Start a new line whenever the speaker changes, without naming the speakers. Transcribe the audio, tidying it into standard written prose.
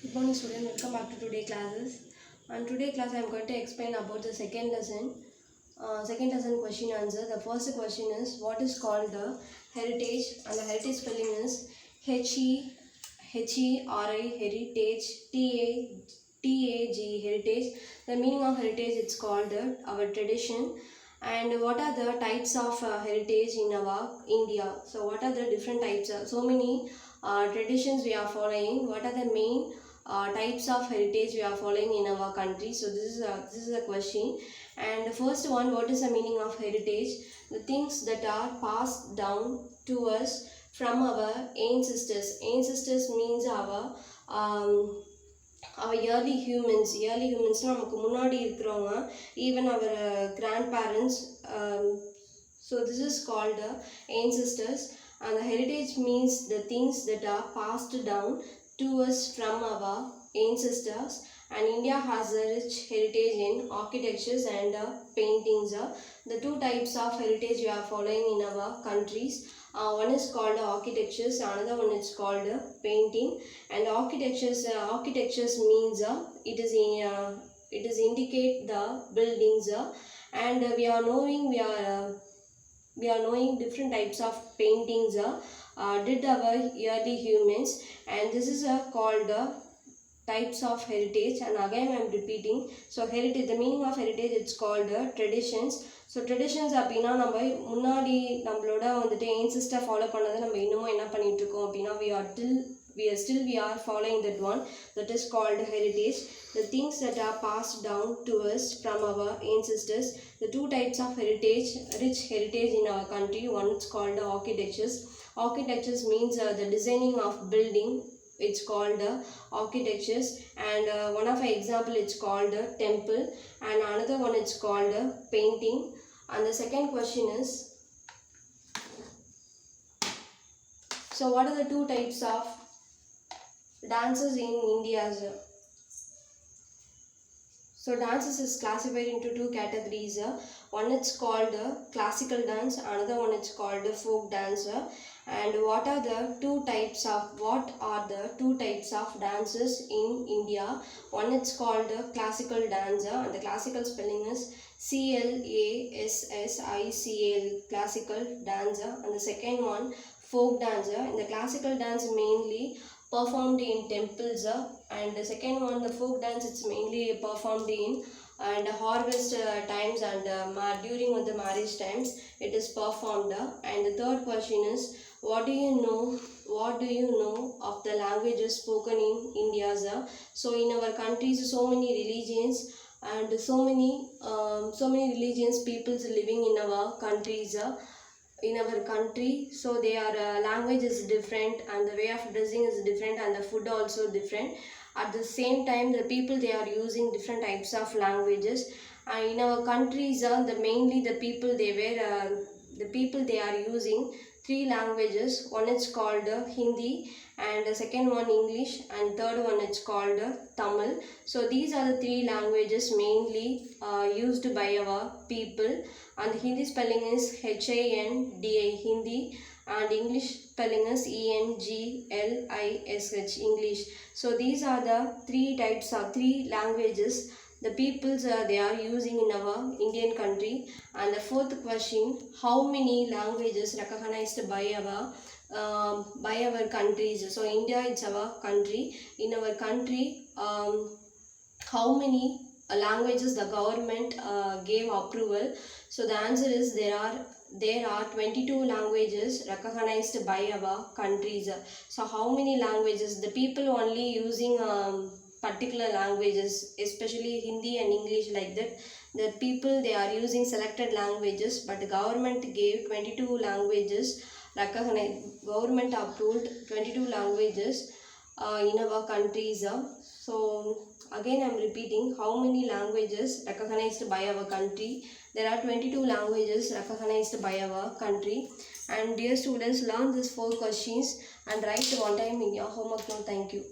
Good morning students, welcome back to today classes. And today class I am going to explain about the second lesson. Second lesson question answer. The first question is what is called the heritage, and the heritage spelling is H-E-R-I heritage, T-A-G heritage. The meaning of heritage, it's called our tradition. And what are the types of heritage in our India? So what are the different types? So many traditions we are following. What are the main types of heritage we are following in our country? So this is a question. And the first one, what is the meaning of heritage? The things that are passed down to us from our ancestors. Ancestors means our early humans. நமக்கு முன்னாடி இருக்கிறவங்க, even our grandparents. So this is called ancestors. And the heritage means the things that are passed down to us from our ancestors. And India has a rich heritage in architectures and paintings. The two types of heritage we are following in our countries. One is called architectures, another one is called painting. And architectures means it is indicate the buildings, and we are knowing different types of paintings did our early humans, and this is called types of heritage. And again I am repeating. So heritage, the meaning of heritage, it's called traditions. So traditions அப்படின்னா நம்ம முன்னாடி நம்மளோட வந்துட்டு ancestor follow பண்ணதை நம்ம இன்னமும் என்ன பண்ணிட்டு இருக்கோம் அப்படின்னா we are following that one, that is called heritage. The things that are passed down to us from our ancestors. The two types of heritage, rich heritage in our country. One is called architectures. Architectures means the designing of building, it's called architectures. And one of the example, it's called temple, and another one it's called painting. And the second question is, so what are the two types of dances in India? So dances is classified into two categories. One it's called classical dance, another one it's called folk dance. And what are the two types of dances in India? One it's called classical dance, and the classical spelling is CLASSICL, classical dance. And the second one, folk dance. In the classical dance mainly performed in temples, and the second one, the folk dance, it's mainly performed in and harvest times and during the marriage times it is performed. And the third question is, what do you know of the languages spoken in India? So in our countries, so many religions and so many religions peoples living in our countries, so their language is different, and the way of dressing is different, and the food also different. At the same time, the people, they are using different types of languages. And in our countries, mainly the people they are using three languages. One is called Hindi, and the second one English, and third one it's called Tamil. So these are the three languages mainly used by our people. And Hindi spelling is HINDI, Hindi, and English spelling is ENGLISH, English. So these are the three languages the peoples they are using in our Indian country. And the fourth question, how many languages recognized by our countries? So India, it's our country. In our country, how many languages the government gave approval? So the answer is there are 22 languages recognized by our countries. So how many languages? The people only using particular languages, especially Hindi and English, like that. The people, they are using selected languages, but the government gave 22 languages recognized. Government approved 22 languages in our countries. So again I am repeating, how many languages recognized by our country? There are 22 languages recognized by our country. And dear students, learn these 4 questions and write one time in your homework note. Thank you.